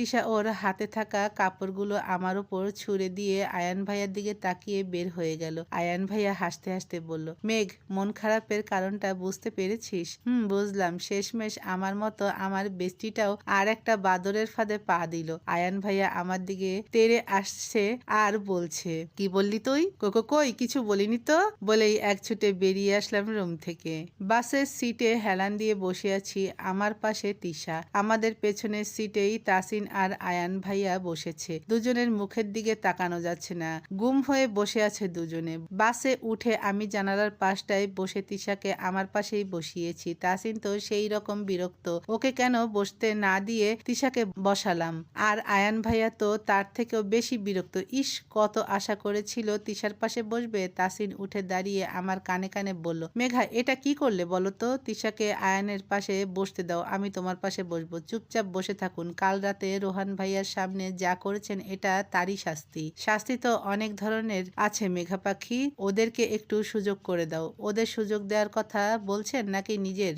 তিশা ওর হাতে থাকা কাপড়গুলো আমার উপর ছুঁড়ে দিয়ে আয়ান ভাইয়ার দিকে তাকিয়ে বের হয়ে গেল। আয়ান ভাইয়া হাসতে হাসতে বলল, মেঘ, মন খারাপের কারণটা বুঝতে পেরেছিস? বুঝলাম। শেষমেশ আমার মতো আমার বেস্টিটাও আর একটা বাদরের ফাঁদে পা দিল। আয়ান ভাইয়া আমার দিকে তেড়ে আসছে আর বলছে, কি বললি তুই? কই কিছু বলিনি তো, বলেই এক ছুটে বেরিয়ে আসলাম রুম থেকে। বাসের সিটে হেলান দিয়ে বসে আছি। আমার পাশে তিশা, আমাদের পেছনের সিটেই তাসিন আর আয়ান ভাইয়া বসেছে। দুজনের মুখের দিকে তাকানো যাচ্ছে না, গুম হয়ে বসে আছে দুজনে। বাসে উঠে আমি জানালার পাশটায় বসে তিশাকে আমার পাশেই বসিয়েছি। তাসিন তো সেই রকম বিরক্ত, ওকে কেন বসতে না দিয়ে তিশাকে বসালাম। আর আয়ান ভাইয়া তো তার থেকেও বেশি বিরক্ত। ইস, কত আশা করেছিল তিশার পাশে বসবে। তাসিন উঠে দাঁড়িয়ে আমার কানে কানে বলল, মেঘা, এটা কি করলে বলো তো? তিশাকে আয়ানের পাশে বসতে দাও, আমি তোমার পাশে বসবো। চুপচাপ বসে থাকুন। কাল রাতে রোহান ভাইয়ার সামনে যা করেছেন এটা তারই শাস্তি। শাস্তি তো অনেক ধরনের আছে মেঘা পাখি, ওদেরকে একটু সুযোগ করে দাও। ওদের সুযোগ দেওয়ার কথা বলছেন নাকি নিজের?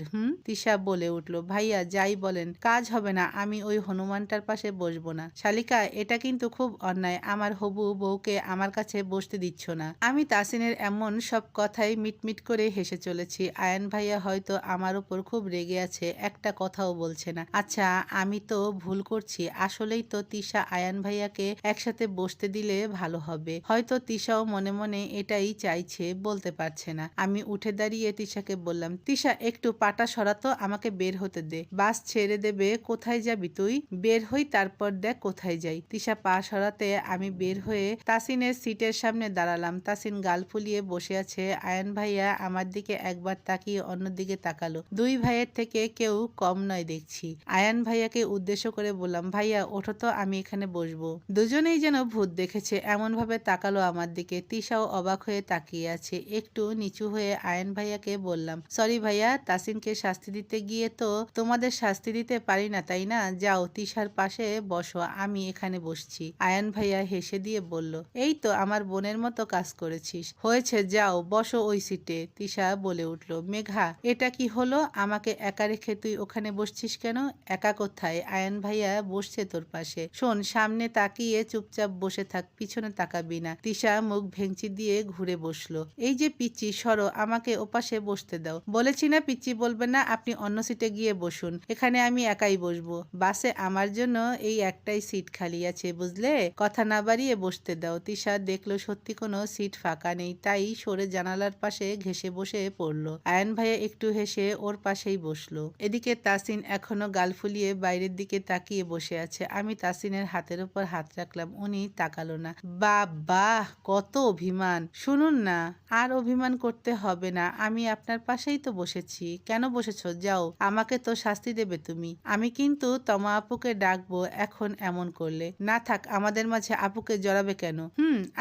তিশা বলে উঠল, ভাইয়া যাই বলেন কাজ হবে না, আমি ওই হনুমানটার পাশে বসবো না। শালিকা, এটা কিন্তু খুব অন্যায়, আমার হবু বউকে আমার কাছে বসতে দিচ্ছ না। আমি তাসিনের এমন সব কথাই মিটমিট করে হেসে চলেছি। আয়ান ভাইয়া হয়তো আমার উপর খুব রেগে আছে, একটা কথাও বলছে না। আচ্ছা, আমি তো ভুল করছি। আসলেই তো তিশা আয়ান ভাইয়াকে একসাথে বসতে দিলে ভালো হবে। হয়তো তিশাও মনে মনে এটাই চাইছে, বলতে পারছে না। আমি উঠে দাঁড়িয়ে তিশাকে বললাম, তিশা একটু পাটা সরাতো, আমাকে বের হতে দে। বাস ছেড়ে দেবে। কোথায় যাবি তুই? বের হই, তারপর দেখ কোথায় যাই। তিশা পা সরাতে আমি বের হয়ে তাসিনের সিটের সামনে দাঁড়ালাম। তাসিন গাল ফুলিয়ে বসে আছে। আয়ান ভাইয়া আমার দিকে একবার তাকিয়ে অন্যদিকে তাকালো। দুই ভাইয়ের থেকে কেউ কম নয় দেখছি। আয়ান ভাইয়াকে উদ্দেশ্য করে বললাম, ভাইয়া ওঠো তো, আমি এখানে বসবো। দুজনেই যেন ভূত দেখেছে এমন ভাবে তাকালো আমার দিকে। তিশাও অবাক হয়ে তাকিয়ে আছে। একটু নিচু হয়ে আয়ান ভাইয়াকে বললাম, সরি ভাইয়া, তাসিনকে শাস্তি দিতে গিয়ে তো তোমাদের শাস্তি দিতে পারি না, তাই না? যাও তিশার পাশে বসো, আমি এখানে বসছি। আয়ান ভাইয়া হেসে দিয়ে বলল, এই তো আমার বোনের মতো কাজ করেছিস। হয়েছে, যাও বসো ওই সিটে। তিশা বলে উঠল, মেঘা, এটা কি হলো? আমাকে একা রেখে তুই ওখানে বসছিস কেন? একা কোথায়? আয়ান ভাইয়া বসছে তোর পাশে। শোন, সামনে তাকিয়ে চুপচাপ বসে থাক, পিছনে তাকাবি না। তিশা মুখ ভেঙচি দিয়ে ঘুরে বসলো। এই যে পিচ্চি, সরো, আমাকে ওপাশে বসতে দাও। বলেছি না পিচ্চি বলবেন না, আপনি অন্য সিটে গিয়ে বসুন, এখানে আমি একাই বসবো। বাসে আমার জন্য এই একটাই সিট খালি আছে, বুঝলে? কথা না বাড়িয়ে বসতে দাও। তিশা দেখলো সত্যি কোনো সিট ফাঁকা নেই, তাই সরে জানালার পাশে ঘেসে বসে পড়লো। আয়ান ভাইয়া একটু হেসে ওর পাশেই বসলো। এদিকে তাসিন এখনো গাল ফুলিয়ে বাইরের দিকে তাকিয়ে বসে আছে। আমি তাসিনের হাতের উপর হাত রাখলাম, উনি তাকালো না। বাবা, কত অভিমান! শুনুন না, আর অভিমান করতে হবে না, আমি আপনার পাশেই তো বসেছি। কেন বসেছো? যাও, আমাকে তো শাস্তি দেবে তুমি। আমি কিন্তু তমা আপুকে ডাকবো এখন এমন করলে। না থাক, আমাদের মাঝে আপুকে জড়াবে কেন?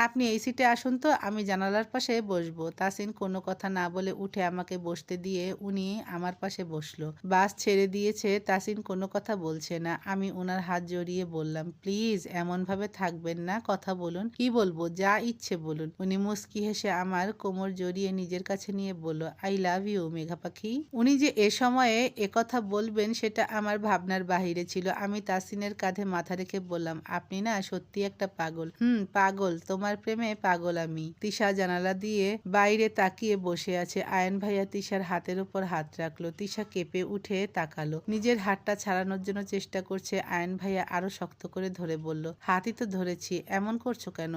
আপনি এই সিটে আসুন তো, আমি জানালার পাশে বসবো। তাসিন কোনো কথা না বলে উঠে আমাকে বসতে দিয়ে উনি আমার পাশে বসলো। বাস ছেড়ে দিয়েছে। তাসিন কোনো কথা বলছে না। আমি ওনার হাত জড়িয়ে বললাম, প্লিজ এমন ভাবে থাকবেন না, কথা বলুন। কি বলবো? যা ইচ্ছে বলুন। উনি মুস্কি হেসে আমার কোমর জড়িয়ে নিজের কাছে নিয়ে বলল, আই লাভ ইউ মেঘা পাখি। উনি যে এ সময়ে একথা বলবেন সেটা আমার ভাবনার বাহিরে ছিল। আমি তাসিনের কাঁধে মাথা রেখে বললাম, আপনি না সত্যি একটা পাগল। পাগল, তোমার প্রেমে পাগল আমি। তিশা জানালা দিয়ে বাইরে তাকিয়ে বসে আছে। আয়ান ভাইয়া তিশার হাতের উপর হাত রাখলো। তিশা কেঁপে উঠে তাকালো, নিজের হাতটা ছাড়ানোর জন্য চেষ্টা করছে। আয়ান ভাইয়া আরো শক্ত করে ধরে বলল, হাতই তো ধরেছি, এমন করছো কেন?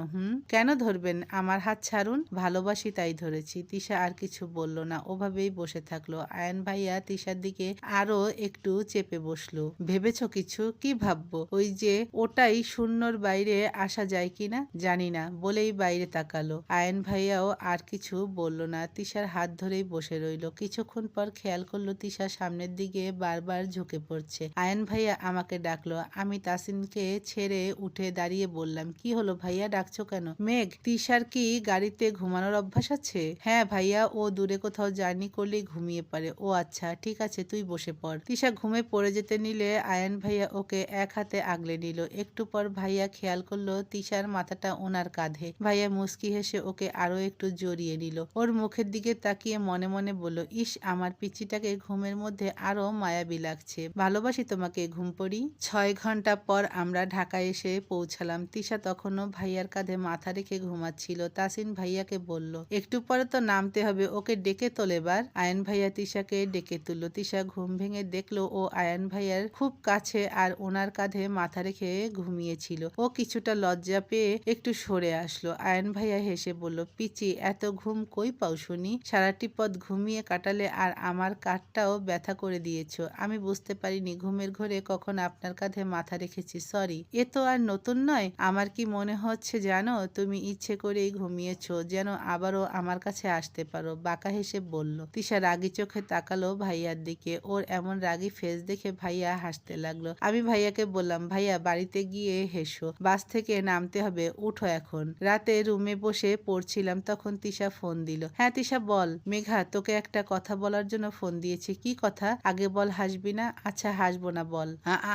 কেন ধরবেন? আমার হাত ছাড়ুন, ভালোবাসি তাই ধরেছি। তিশা আর কিছু বলল না, ওভাবেই বসে থাকলো। আয়ান ভাইয়া তিশার দিকে আরো একটু চেপে বসলো। ভেবেছো কিছু? কি ভাববো? ওই যে ওটাই, শূন্যর বাইরে আসা যায় কিনা জানি না, বলেই বাইরে তাকালো। আয়ান ভাইয়াও আর কিছু বলল না, তিশার হাত ধরেই বসে রইল। কিছুক্ষণ পর খেয়াল করলো তিশা সামনের দিকে বারবার ঝুঁকে পড়ছে। আয়ান ভাইয়া আমাকে ডাকলো। আমি তাসিনকে ছেড়ে উঠে দাঁড়িয়ে বললাম, কি হলো ভাইয়া, ডাকছো কেন? মেঘ, তিশার কি গাড়িতে ঘুমানোর অভ্যাস আছে? হ্যাঁ ভাইয়া, ও দূরে কোথাও জার্নি করলেই ঘুমিয়ে পারে। ও আচ্ছা, ঠিক আছে, তুই বসে পড়। তিশা ঘুমে পড়ে যেতে নিলে আয়ান ভাইয়া ওকে এক হাতে আগলে নিল। একটু পর ভাইয়া খেয়াল করলো তিশার মাথাটা ওনার কাঁধে। ভাইয়া মুস্কি হেসে ওকে আরো একটু জড়িয়ে নিল। ওর মুখের দিকে তাকিয়ে মনে মনে বলল, ইস, আমার পিচ্চিটাকে ঘুমের মধ্যে আরো মায়াবী লাগছে। ভালোবাসি তোমাকে ঘুম পড়ি। 6 ঘন্টা পর আমরা ঢাকায় এসে পৌঁছালাম। তিশা তখনও ভাইয়ার কাঁধে মাথা রেখে ঘুমাচ্ছিল। তাসিন ভাইয়াকে বলল, একটু পরে তো নামতে হবে, ওকে ডেকে তোল এবার। আয়ান ভাইয়া তিশাকে ডেকে তুলল। তিশা ঘুম ভেঙে দেখলো ও আয়ান ভাইয়ার খুব কাছে আর ওনার কাঁধে মাথা রেখে ঘুমিয়েছিল। ও কিছুটা লজ্জা পেয়ে একটু সরে আসলো। আয়ান ভাইয়া হেসে বলল, পিচি, এত ঘুম কই পাও শুনি? সারাটি পথ ঘুমিয়ে কাটালে আর আমার কাঁধটাও ব্যথা করে দিয়েছো। আমি বুঝতে পারিনি ঘুমের ঘোরে কখন আপনার কাঁধে মাথা রেখেছি, সরি। এ তো আর নতুন নয়। আমার কি মনে হচ্ছে জানো, তুমি ইচ্ছে করেই ঘুমিয়েছো যেন আবারও আমার কাছে আসতে পারো, বাঁকা হেসে বলল। তিশা রাগি চোখে তাকালো ভাইয়ার দিকে। ওর এমন রাগি ফেস দেখে ভাইয়া হাসতে লাগলো। আমি ভাইয়াকে বললাম, ভাইয়া বাড়িতে গিয়ে হেসো, বাস থেকে নামতে হবে, উঠো এখন। রাতে রুমে বসে পড়ছিলাম, তখন তিশা ফোন দিল। হ্যাঁ তিশা বল। মেঘা, তোকে একটা কথা বলার জন্য ফোন দিয়েছি। কি কথা? আগে বল, হাসবি না? আচ্ছা হাসবো না, বল।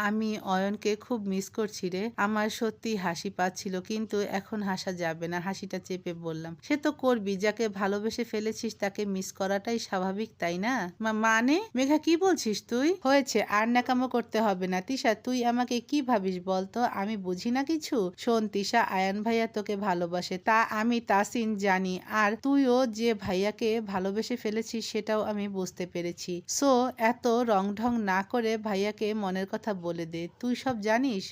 আমি অয়নকে খুব মিস করছি রে। আমার সত্যি হাসি পাচ্ছিল, কিন্তু এখন হাসা যাবে না। হাসিটা চেপে বললাম, সে তো করবি, যাকে ভালোবেসে ফেলেছিস তাকে মিস করাটাই স্বাভাবিক, তাই না? মানে মেঘা, কি বলছিস তুই? হয়েছে, আর ন্যাকামো করতে হবে না। তিশা, তুই আমাকে কি ভাবিস বলতো? আমি বুঝি না কিছু। শোন তিশা, আয়ান ভাইয়া তোকে ভালোবাসে, তা আমি তাসিন জানি, আর তুইও যে ভাইয়াকে ভালোবেসে ফেলেছিস সেটাও আমি বুঝতে পেরেছি। সো এত রং ঢং না করে ভাইয়াকে মনের কথা বলে দে। তুই সব জানিস?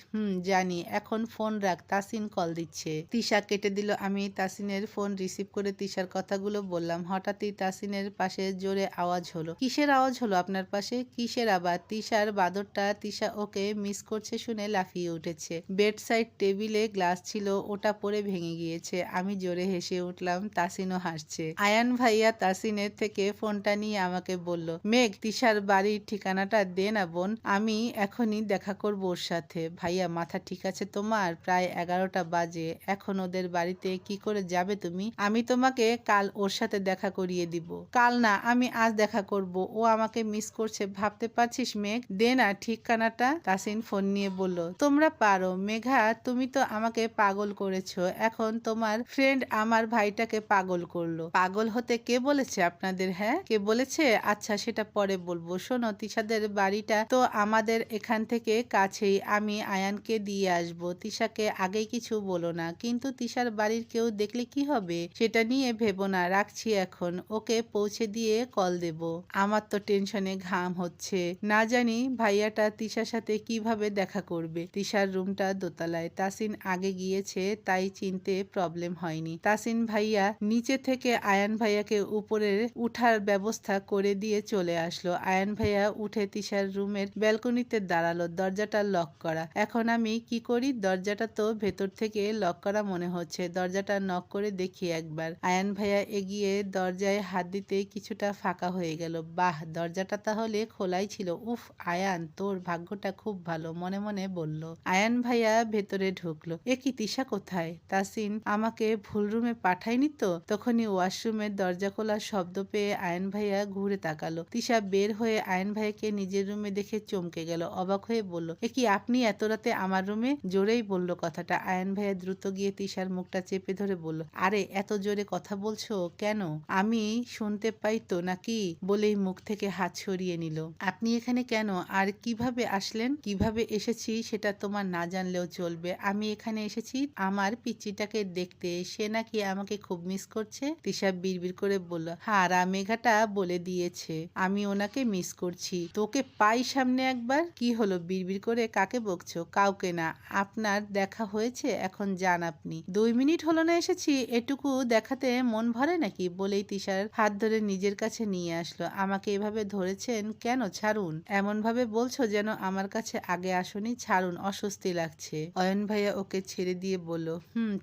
জানি। এখন ফোন রাখ, তাসিন কল দিচ্ছে। তিশা কেটে দিল। আমি তাসিনের ফোন রিসিভ করে তিশার কথাগুলো বললাম। হঠাৎই তাসিনের পাশে জোরে আওয়াজ হলো। কিসের আওয়াজ হলো আপনার পাশে? কিসের আবার? তিশার বাদরটা। তিশা ওকে মিস করছে শুনে লাফিয়ে উঠেছে। বেড সাইড টেবিলে গ্লাস ছিল, ওটা পড়ে ভেঙে গিয়েছে। আমি জোরে হেসে উঠলাম, তাসিনও হাসছে। আয়ান ভাইয়া তাসিনের থেকে ফোনটা নিয়ে আমাকে বলল, মেঘ, তিশার বাড়ির ঠিকানাটা দে না বোন, আমি এখনই দেখা করবো ওর সাথে। ভাইয়া, মাথা ঠিক আছে তোমার? প্রায় 11টা বাজে, এখন ওদের বাড়িতে কি করে যাবে তুমি? আমি তোমাকে কাল ওর সাথে দেখা করিয়ে দিব। কাল না, আমি আজ দেখা করব। ও আমাকে মিস করছে, ভাবতে পারছিস মেঘ? দে না ঠিকানাটা। তাসিন ফোন নিয়ে বলল, তোমরা পারো। মেঘা, তুমি তো আমাকে পাগল করেছো, এখন তোমার ফ্রেন্ড আমার ভাইটাকে পাগল করলো। পাগল হতে কে বলেছে আপনাদের? হ্যাঁ, কে বলেছে? আচ্ছা সেটা পরে বলবো। শোনো, তিশাদের বাড়িটা তো আমাদের এখান থেকে কাছেই, আমি আয়ানকে দিয়ে আসবো। তিশাকে আগেই কিছু বলো না, কিন্তু তিশার বাড়ির কেউ দেখলে কি হবে সেটা নিয়ে ভেবো না। রাখছি এখন, ওকে পৌঁছে দিয়ে কল দেব। আমার তো টেনশনে ঘাম হচ্ছে, না জানি ভাইয়াটা তিশার সাথে কিভাবে দেখা করবে। তিশার রুমটা দোতলায়, তাসিন আগে গিয়েছে তাই চিনতে প্রবলেম হয়নি। তাসিন ভাইয়া নিচে থেকে আয়ান ভাইয়াকে উপরে উঠার ব্যবস্থা করে দিয়ে চলে আসলো। আয়ান ভাইয়া উঠে তিশার রুমের ব্যালকনিতে দাঁড়ালো, দরজাটা লক করা। এখন আমি কি করি? দরজাটা তো ভেতর থেকে লক করা মনে হচ্ছে, দরজাটা নক করে দেখি একবার। আয়ান ভাইয়া এগিয়ে দরজায় হাত দিতে কিছুটা ফাঁকা হয়ে গেল। বাহ, দরজাটা তাহলে খোলাই ছিল। উফ আয়ান, তোর ভাগ্যটা খুব ভালো, মনে মনে বলল। আয়ান ভাইয়া ভেতরে ঢুকলো। এ কি, তিশা কোথায়? তাসিন আমাকে ভুল রুমে পাঠায়নি তো? তখনই ওয়াশরুমের দরজা খোলার শব্দ পেয়ে আয়ান ভাইয়া ঘুরে তাকালো। তিশা বের হয়ে আয়ান ভাইকে নিজের রুমে দেখে চমকে গেল, অবাক হয়ে বলল, এ কি, আপনি এত রাতে আমার রুমে? জোরেই বলল কথাটা। আয়ান ভাইয়া দ্রুত গিয়ে তিশার মুখটা চেপে ধরে বলল, আরে এত জোরে কথা বলছো কেন? আমি শুনতে পাই তো নাকি? বলেই মুখ থেকে হাত সরিয়ে নিল। আপনি এখানে কেন আর কিভাবে আসলেন? কিভাবে এসেছি সেটা তোমার না জানলেও চলবে। আমি এখানে এসেছি আমার পিচ্চিটাকে দেখতে, সে নাকি আমাকে খুব মিস করছে। তিশা বিড়বিড় করে বলল, হারা মেঘাটা বলে দিয়েছে আমি ওনাকে মিস করছি। তোকে পাই সামনে একবার। কি হলো, বিড়বিড় করে কাকে বকছো? কাউকে না। আপনার দেখা হয়েছে, এখন যান আপনি। 2 মিনিট হলো না এসেছি, এটুকু দেখাতে মন ভরে নাকি? বলেই তিশার হাত ধরে নিজের কাছে নিয়ে আসলো। আমাকে এভাবে ধরেছেন কেন? ছাড়ুন। এমন ভাবে বলছো যেন আমার কাছে আগে আসনি। ছাড়ুন, অস্বস্তি লাগছে। অয়ন ভাইয়া ওকে ছেড়ে দিয়ে বলল,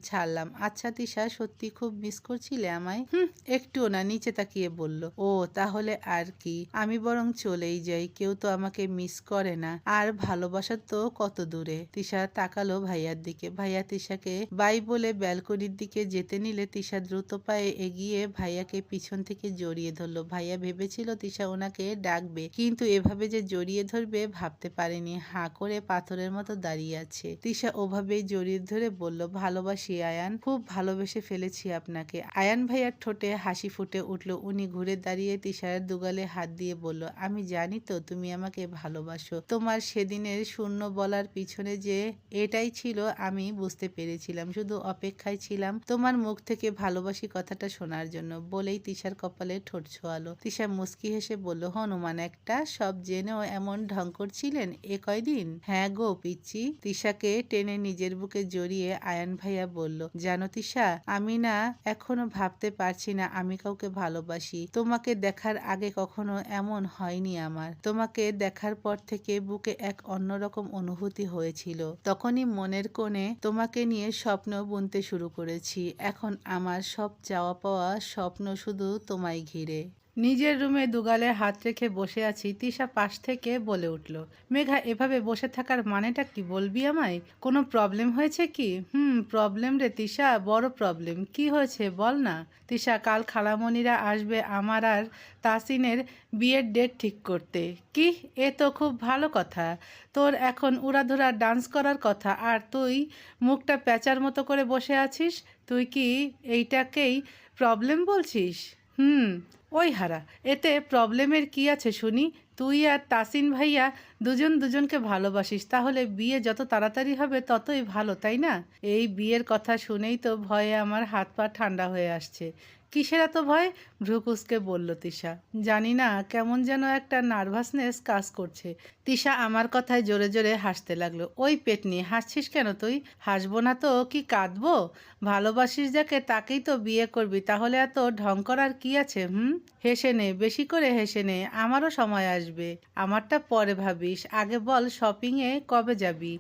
ছাড়লাম। আচ্ছা তিশা, সত্যি খুব মিস করছিলে আমায়? একটুও না। নিচে তাকিয়ে বলল, ও তাহলে আর কি, আমি বরং চলেই যাই। কেউ তো আমাকে মিস করে না, আর ভালোবাসা তো কত দূরে। তিশা তাকালো ভাইয়ার দিকে। ভাইয়া তিশাকে বাই বলে ব্যালকনির দিকে যেতে নিলে তিশা দ্রুত পায়ে এগিয়ে ভাইয়াকে পিছন থেকে জড়িয়ে ধরলো। ভাইয়া ভেবেছিল তিশা ওনাকে ডাকবে, কিন্তু এভাবে যে জড়িয়ে ধরবে ভাবতে পারেনি। হাঁ করে পাথরের মতো দাঁড়িয়ে আছে। তিশা ওভাবেই জড়িয়ে ধরে বলল, ভালোবাসি আয়ান, খুব ভালোবেসে ফেলেছি আপনাকে। আয়ান ভাইয়ার ঠোঁটে হাসি ফুটে উঠল। উনি ঘুরে দাঁড়িয়ে তিশার দুগালে হাত দিয়ে বলল, আমি জানি তো তুমি আমাকে ভালোবাসো। তোমার সেদিনের শূন্য বলার পিছনে যে এটাই ছিল আমি বুঝতে পেরেছিলাম। শুধু অপেক্ষায় ছিলাম তোমার মুখ থেকে ভালোবাসি কথাটা শোনার জন্য, বলেই তিশার কপালে ঠোঁট ছোঁয়ালো। তিশা মুচকি হেসে বলল, হনুমান একটা, সব জেনেও এমন ঢং করছিলেন এ কয়দিন? হ্যাঁ গো পিচ্চি। তিশাকে টেনে নিজের বুকে জড়িয়ে আয়ান ভাইয়া বলল, জানো তিশা, আমি না এখনো ভাবতে পারছি না আমি কাউকে ভালোবাসি। তোমাকে দেখার আগে কখনো এমন হয়নি আমার। তোমাকে দেখার পর থেকে বুকে এক অন্যরকম অনুভূতি হয়েছিল। তখনই মনের কোণে তোমাকে নিয়ে স্বপ্ন বুনতে শুরু করেছি। এখন আমার সব চাওয়া পাওয়া স্বপ্ন শুধু তোমায় ঘিরে। নিজের রুমে দুগালে হাত রেখে বসে আছি। তিশা পাশ থেকে বলে উঠল, মেঘা এভাবে বসে থাকার মানেটা কি বলবি আমায়? কোনো প্রবলেম হয়েছে কি? প্রবলেম রে তিশা, বড় প্রবলেম। কি হয়েছে বল না। তিশা, কাল খালামণিরা আসবে আমার আর তাসিনের বিয়ের ডেট ঠিক করতে। কি? এ তো খুব ভালো কথা। তোর এখন উড়াধুরা ডান্স করার কথা, আর তুই মুখটা প্যাঁচার মতো করে বসে আছিস। তুই কি এইটাকেই প্রবলেম বলছিস? ওই হারা, এতে প্রবলেমের কি আছে শুনি? তুই আর তাসিন ভাইয়া দুজন দুজনকে ভালোবাসিস, তাহলে বিয়ে যত তাড়াতাড়ি হবে ততই ভালো, তাই না? এই বিয়ের কথা শুনেই তো ভয়ে আমার হাত পা ঠান্ডা হয়ে আসছে। কিসের এত ভয়? ভ্রুকুসকে বলল তিশা। জানি না, কেমন যেন একটা নার্ভাসনেস কাজ করছে। তিশা আমার কথায় জোরে জোরে হাসতে লাগলো। ওই পেটনি, হাসছিস কেন তুই? হাসবো না তো কি কাঁদবো? ভালোবাসিস যাকে তাকেই তো বিয়ে করবি, তাহলে এত ঢং করার কি আছে? হেসে নে, বেশি করে হেসে নে, আমারও সময় আসবে। আমারটা পরে ভাবিস, আগে বল শপিংয়ে কবে যাবি?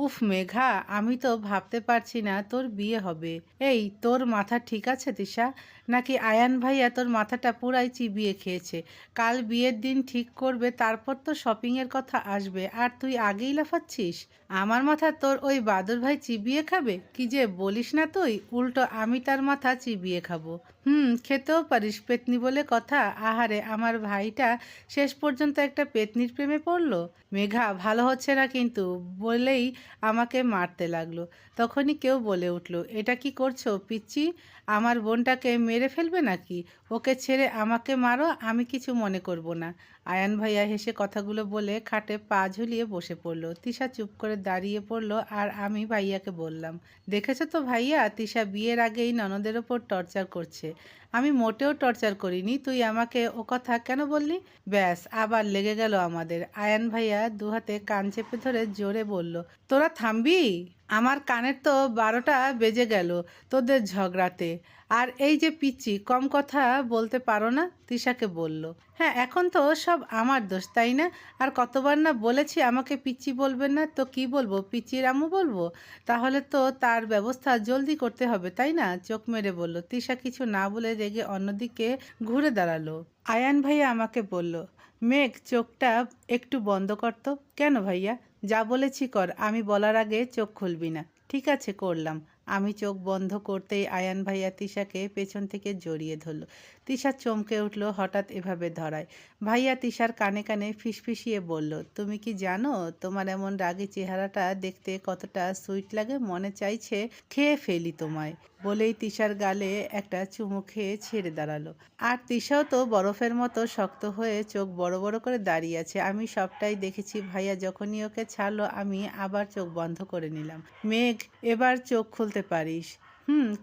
উফ মেঘা, আমি তো ভাবতে পারছি না তোর বিয়ে হবে। এই, তোর মাথা ঠিক আছে তিশা? নাকি আয়ান ভাইয়া তোর মাথাটা পুরাই চিবিয়ে খেয়েছে? কাল বিয়ের দিন ঠিক করবে, তারপর তো শপিংয়ের কথা আসবে, আর তুই আগেই লাফাচ্ছিস। আমার মাথা তোর ওই বাদর ভাই চিবিয়ে খাবে? কি যে বলিস না তুই, উল্টো আমি তার মাথা চিবিয়ে খাবো। খেতেও পারিস, পেতনি বলে কথা। আহারে, আমার ভাইটা শেষ পর্যন্ত একটা পেতনির প্রেমে পড়লো। মেঘা, ভালো হচ্ছে না কিন্তু, বলেই আমাকে মারতে লাগলো। তখনই কেউ বলে উঠল, এটা কি করছো পিচ্চি? আমার বোনটাকে মেরে ফেলবে নাকি? ওকে ছেড়ে আমাকে মারো, আমি কিছু মনে করব না। আয়ান ভাইয়া হেসে কথাগুলো বলে খাটে পা ঝুলিয়ে বসে পড়লো। তিশা চুপ করে দাঁড়িয়ে পড়লো, আর আমি ভাইয়াকে বললাম, দেখেছো তো ভাইয়া, তিশা বিয়ের আগেই ননদের ওপর টর্চার করছে। আমি মোটেও টর্চার করিনি, তুই আমাকে ও কথা কেন বললি? ব্যাস, আবার লেগে গেল আমাদের। আয়ান ভাইয়া দুহাতে কান চেপে ধরে জোরে বলল, তোরা থামবি? আমার কানের তো 12টা বেজে গেল তোদের ঝগড়াতে। আর এই যে পিচ্চি, কম কথা বলতে পারো না? তিশাকে বলল। হ্যাঁ, এখন তো সব আমার দোষ, তাই না? আর কতবার না বলেছি আমাকে পিচ্চি বলবেন না, তো কি বলবো, পিচ্চির আম্মু বলবো? তাহলে তো তার ব্যবস্থা জলদি করতে হবে, তাই না? চোখ মেরে বলল। তিশা কিছু না বলে রেগে অন্যদিকে ঘুরে দাঁড়ালো। আয়ান ভাইয়া আমাকে বলল, মেঘ, চোখটা একটু বন্ধ করতো। কেন ভাইয়া? যা বলেছি কর, আমি বলার আগে চোখ খুলবি না। ঠিক আছে, করলাম। আমি চোখ বন্ধ করতেই আয়ান ভাইয়া তিশাকে পেছন থেকে জড়িয়ে ধরল। তিশা চমকে উঠল হঠাৎ এভাবে ধরায়। ভাইয়া তিশার কানে কানে ফিসফিসিয়ে বলল, তুমি কি জানো তোমার এমন রাগী চেহারাটা দেখতে কতটা সুইট লাগে? মনে চাইছে খেয়ে ফেলি তোমায়। বলেই তিশার গালে একটা চুমু খেয়ে ছেড়ে দাঁড়ালো। আর তিশাও তো বরফের মতো শক্ত হয়ে চোখ বড় বড় করে দাঁড়িয়ে আছে। আমি সবটাই দেখেছি ভাইয়া, যখনই ওকে ছাড়লো আমি আবার চোখ বন্ধ করে নিলাম। মেঘ, এবার চোখ খুলতে পারিস।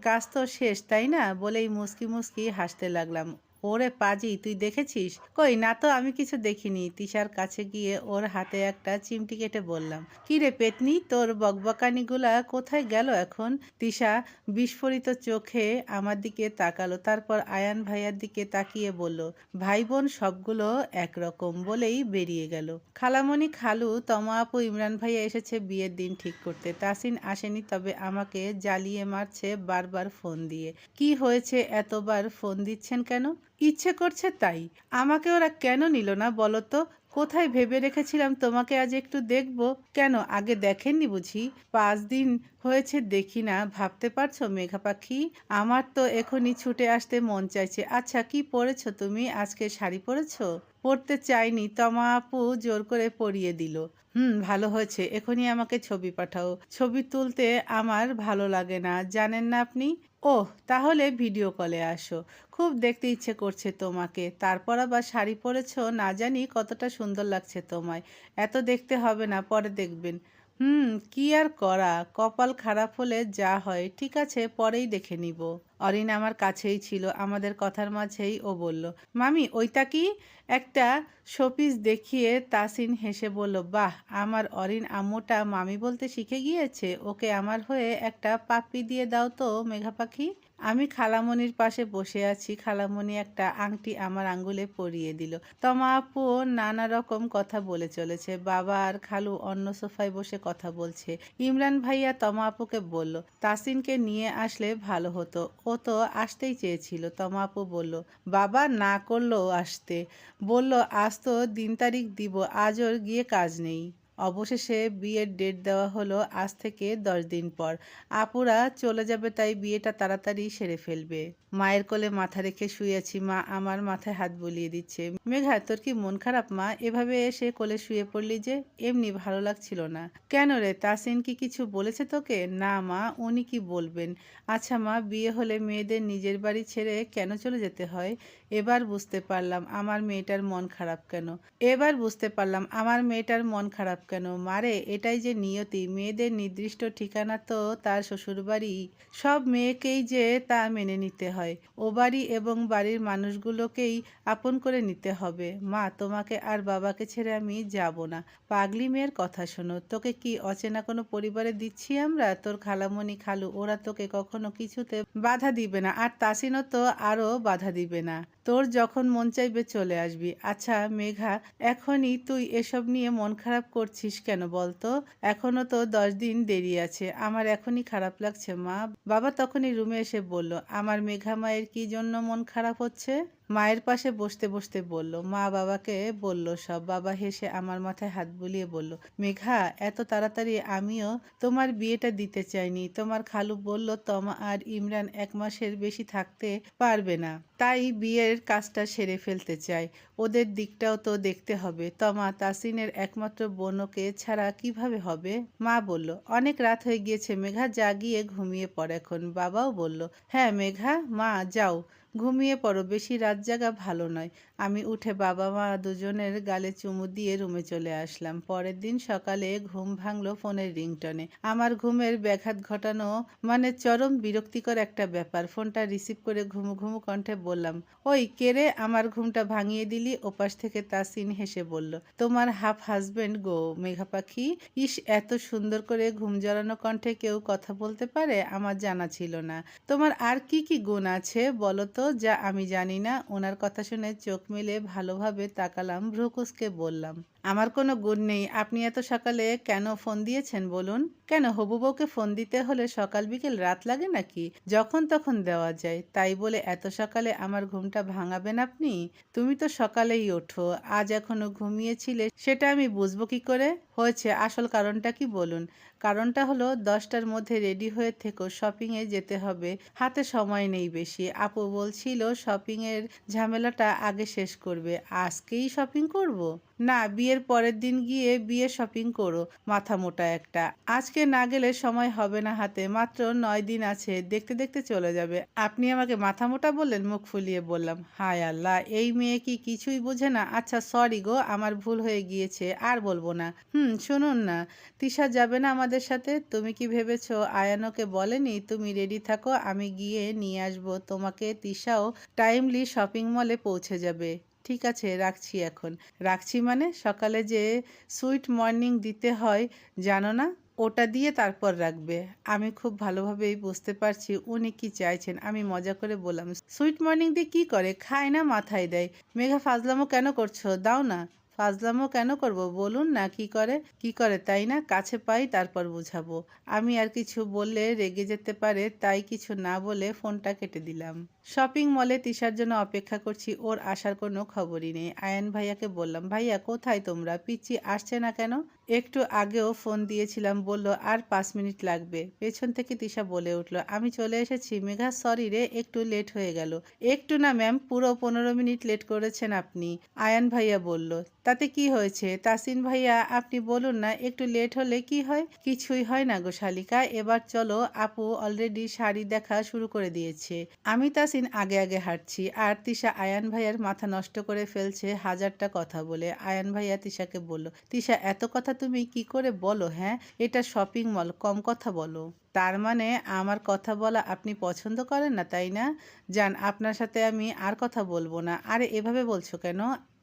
কাজ তো শেষ, তাই না? বলেই মুচকি মুচকি হাসতে লাগলাম। ওরে পাজি, তুই দেখেছিস? কই না তো, আমি কিছু দেখিনি। তিশার কাছে গিয়ে ওর হাতে একটা চিমটি কেটে বললাম, কি রে পেতনি, তোর বকবকানিগুলা কোথায় গেল এখন? তিশা বিস্ফোরিত চোখে আমার দিকে তাকালো, তারপর আয়ান ভাইয়ার দিকে তাকিয়ে বলল, ভাই বোন সবগুলো একরকম, বলেই বেরিয়ে গেল। খালামণি, খালু, তমা আপু, ইমরান ভাইয়া এসেছে বিয়ের দিন ঠিক করতে। তাসিন আসেনি, তবে আমাকে জ্বালিয়ে মারছে বারবার ফোন দিয়ে। কি হয়েছে, এতবার ফোন দিচ্ছেন কেন? ইচ্ছে করছে তাই। আমাকে ওরা কেন নিল না বলো তো? কোথায় ভেবে রেখেছিলাম তোমাকে আজ একটু দেখব। কেন আগে দেখেননি বুঝি? 5 দিন হয়েছে দেখি না, ভাবতে পারছো মেঘা পাখি? আমার তো এখনই ছুটে আসতে মন চাইছে। আচ্ছা, কি পরেছো তুমি? আজকে শাড়ি পরেছো? পড়তে চাইনি, তমা আপু জোর করে পড়িয়ে দিল। ভালো হয়েছে, এখনই আমাকে ছবি পাঠাও। ছবি তুলতে আমার ভালো লাগে না, জানেন না আপনি? ওহ, তাহলে ভিডিও কলে আসো। খুব দেখতে ইচ্ছে করছে তোমাকে। তারপর আবার শাড়ি পরেছো, না জানি কতটা সুন্দর লাগছে তোমায়। এত দেখতে হবে না, পরে দেখবেন। কি আর করা, কপাল খারাপ হলে যা হয়। ঠিক আছে, পরেই দেখে নিব। অরিন আমার কাছেই ছিল, আমাদের কথার মাঝেই ও বলল, মামি ওইটা কি? একটা শোপিস দেখিয়ে তাসিন হেসে বলল, বাহ, আমার অরিন আম্মুটা মামি বলতে শিখে গিয়েছে। ওকে আমার হয়ে একটা পাপ্পি দিয়ে দাও তো মেঘা পাখি। আমি খালামণির পাশে বসে আছি, খালামণি একটা আংটি আমার আঙ্গুলে পরিয়ে দিল। তমা আপু নানা রকম কথা বলে চলেছে। বাবা আর খালু অন্য সোফায় বসে কথা বলছে। ইমরান ভাইয়া তমা আপুকে বলল, তাসিনকে নিয়ে আসলে ভালো হতো, ও তো আসতেই চেয়েছিল। তমা আপু বলল, বাবা না করলেও আসতে বলল, আজ তো দিন তারিখ দিব, আজ ওর গিয়ে কাজ নেই। অবশেষে বিয়ের ডেট দেওয়া হলো আজ থেকে 10 দিন পর। আপুরা চলে যাবে, তাই বিয়েটা তাড়াতাড়ি সেরে ফেলবে। মায়ের কোলে মাথা রেখে শুয়ে আছি, মা আমার মাথায় হাত বুলিয়ে দিচ্ছে। মেঘা, তোর কি মন খারাপ মা? এভাবে এসে কোলে শুয়ে পড়লি যে? এমনি ভালো লাগছিল না। কেন রে, তাসিন কি কিছু বলেছে তোকে? না মা, উনি কি বলবেন। আচ্ছা মা, বিয়ে হলে মেয়েদের নিজের বাড়ি ছেড়ে কেন চলে যেতে হয়? এবার বুঝতে পারলাম আমার মেয়েটার মন খারাপ কেন। মারে, এটাই যে নিয়তি, মেয়েদের নির্দিষ্ট ঠিকানা তো তার শ্বশুরবাড়ি। সব মেয়েকেই যে তা মেনে নিতে হয়। ও বাড়ি এবং বাড়ির মানুষগুলোকেই আপন করে নিতে হবে। মা, তোমাকে আর বাবাকে ছেড়ে আমি যাব না। পাগলি মেয়ের কথা শোনো, তোকে কি অচেনা কোনো পরিবারে দিচ্ছি আমরা? তোর খালামণি খালু ওরা তোকে কখনো কিছুতে বাধা দিবে না, আর তাসিনও তো আরও বাধা দিবে না। তোর যখন মন চাইবে চলে আসবি। আচ্ছা মেঘা, এখনই তুই এসব নিয়ে মন খারাপ করছিস কেন বলতো? এখনো তো 10 দিন দেরি আছে। আমার এখনই খারাপ লাগছে মা। বাবা তখনই রুমে এসে বলল, আমার মেঘা মায়ের কি জন্য মন খারাপ হচ্ছে? মায়ের পাশে বসতে বসতে বলল। মা বাবাকে বলল সব। বাবা হেসে আমার মাথায় হাত বুলিয়ে বলল, মেঘা, এত তাড়াতাড়ি আমিও তোমার বিয়েটা দিতে চাইনি। তোমার খালু বলল তমা আর ইমরান 1 মাসের বেশি থাকতে পারবে না, তাই বিয়ের কাজটা সেরে ফেলতে চাই। ওদের দিকটাও তো দেখতে হবে। তমা তাসিনের একমাত্র বোনকে ছাড়া কিভাবে হবে? মা বলল, অনেক রাত হয়ে গিয়েছে মেঘা, যা গিয়ে ঘুমিয়ে পড় এখন। বাবাও বলল, হ্যাঁ মেঘা, মা যাও ঘুমিয়ে পড়ো, বেশি রাত জাগা ভালো নয়। আমি উঠে বাবা মা দুজনের গালে চুমু দিয়ে রুমে চলে আসলাম। পরের দিন সকালে ঘুম ভাঙলো ফোনের রিংটনে। আমার ঘুমের ব্যাঘাত ঘটানো মানে চরম বিরক্তিকর একটা ব্যাপার। ফোনটা রিসিভ করে ঘুমু ঘুমু কণ্ঠে বললাম, ওই কে রে, আমার ঘুমটা ভাঙিয়ে দিলি। ওপাশ থেকে তাসিন হেসে বলল, তোমার হাফ হাজবেন্ড গো মেঘা পাখি। ইস, এত সুন্দর করে ঘুম জড়ানো কণ্ঠে কেউ কথা বলতে পারে, আমার জানা ছিল না। তোমার আর কি কি গুণ আছে বলো তো, যা আমি জানি না। ওনার কথা শুনে চোখ মেলে ভালোভাবে তাকালাম, ভ্রু কুঁচকে বললাম, আমার কোনো গুণ নেই। আপনি এত সকালে কেন ফোন দিয়েছেন বলুন? কেন, হবু বউকে ফোন দিতে হলে সকাল বিকেল রাত লাগে নাকি? যখন তখন দেওয়া যায়। তাই বলে এত সকালে আমার ঘুমটা ভাঙাবেন আপনি? তুমি তো সকালেই ওঠো, আজ এখনো ঘুমিয়েছিলে, সেটা আমি বুঝবো কি করে? হয়েছে, আসল কারণটা কি বলুন? কারণটা হলো 10টার মধ্যে রেডি হয়ে থেকো, শপিংয়ে যেতে হবে। হাতে সময় নেই বেশি। আপু বলছিল শপিংয়ের ঝামেলাটা আগে শেষ করবে। আজকেই শপিং করব? না, বিয়ের পরের দিন গিয়ে বিয়ে শপিং করো, মাথা মোটা একটা। আজকে না গেলে সময় হবে না হাতে, মাত্র 9 দিন আছে, দেখতে দেখতে চলে যাবে। আপনি আমাকে মাথা মোটা বললেন? মুখ ফুলিয়ে বললাম, হায় আল্লাহ, এই মেয়ে কি কিছুই বোঝে না। আচ্ছা সরি গো, আমার ভুল হয়ে গিয়েছে, আর বলবো না। শুনুন না, তিশা যাবে না আমাদের সাথে? তুমি কি ভেবেছো আয়ানোকে বলেনি? তুমি রেডি থাকো, আমি গিয়ে নিয়ে আসবো তোমাকে। তিশাও টাইমলি শপিং মলে পৌঁছে যাবে। ঠিক আছে, রাখছি এখন। রাখছি মানে? সকালে যে সুইট মর্নিং দিতে হয় জানো না? ওটা দিয়ে তারপর রাখবে। আমি খুব ভালোভাবেই বুঝতে পারছি উনি কি চাইছেন। আমি মজা করে বললাম, সুইট মর্নিং দিয়ে কি করে? খায় না, মাথায় দেয়। মেঘা, ফাজলামো কেন করছো? দাও না। ফাজলামো কেন করব বলুন না। কি করে তাই না? কাছে পাই তারপর বুঝাবো। আমি আর কিছু বললে রেগে যেতে পারে, তাই কিছু না বলে ফোনটা কেটে দিলাম। শপিং মলে তিশার জন্য অপেক্ষা করছি, ওর আসার কোনো খবরই নেই। আয়ান ভাইয়াকে বললাম, ভাইয়া কোথায় তোমরা? পিচ্চি আসছে না কেন? একটু আগেও ফোন দিয়েছিলাম, বলল আর 5 মিনিট লাগবে। পেছন থেকে তিশা বলে উঠল, আমি চলে এসেছি মেঘা, সরি রে একটু লেট হয়ে গেল। একটু না ম্যাম, পুরো 15 মিনিট লেট করেছেন আপনি। আয়ান ভাইয়া বলল, তাতে কি হয়েছে তাসিন ভাইয়া, আপনি বলুন না একটু লেট হলে কি হয়? কিছুই হয় না গো শালিকা, এবার চলো, আপু অলরেডি শাড়ি দেখা শুরু করে দিয়েছে। আমি তাসিন আগে আগে হাঁটছি আর তিশা আয়ান ভাইয়ার মাথা নষ্ট করে ফেলছে হাজারটা কথা বলে। আয়ান ভাইয়া তিশাকে বলল, তিশা এত কথা তুমি কি করে বলো? হ্যাঁ, এটা শপিং মল, কম কথা বলো। তার মানে আমার কথা বলা আপনি পছন্দ করেন না, তাই না? যান, আপনার সাথে আমি আর কথা বলবো না। আরে এভাবে বলছো কেন?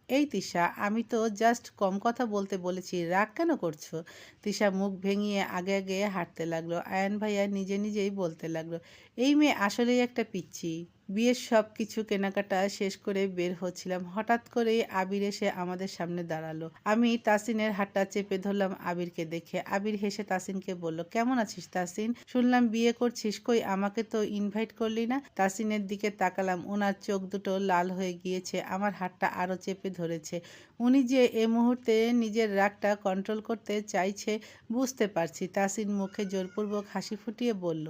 এই তিশা, আমি তো জাস্ট কম কথা বলতে বলেছি, রাগ কেন করছো? তিশা মুখ ভেঙিয়ে আগে আগে হাঁটতে লাগলো। আয়ান ভাইয়া নিজে নিজেই বলতে লাগলো, এই মেয়ে আসলেই একটা পিচ্চি। বিয়ের সব কিছু কেনাকাটা শেষ করে বের হচ্ছিলাম, হঠাৎ করেই আবির এসে আমাদের সামনে দাঁড়ালো। আমি তাসিনের হাতটা চেপে ধরলাম আবিরকে দেখে। আবির হেসে তাসিনকে বলল, কেমন আছিস তাসিন? শুনলাম বিয়ে করছিস, কই আমাকে তো ইনভাইট করলি না? তাসিনের দিকে তাকালাম, ওনার চোখ দুটো লাল হয়ে গিয়েছে, আমার হাতটা আরও চেপে ধরেছে। উনি যে এ মুহূর্তে নিজের রাগটা কন্ট্রোল করতে চাইছে বুঝতে পারছি। তাসিন মুখে জোরপূর্বক হাসি ফুটিয়ে বলল,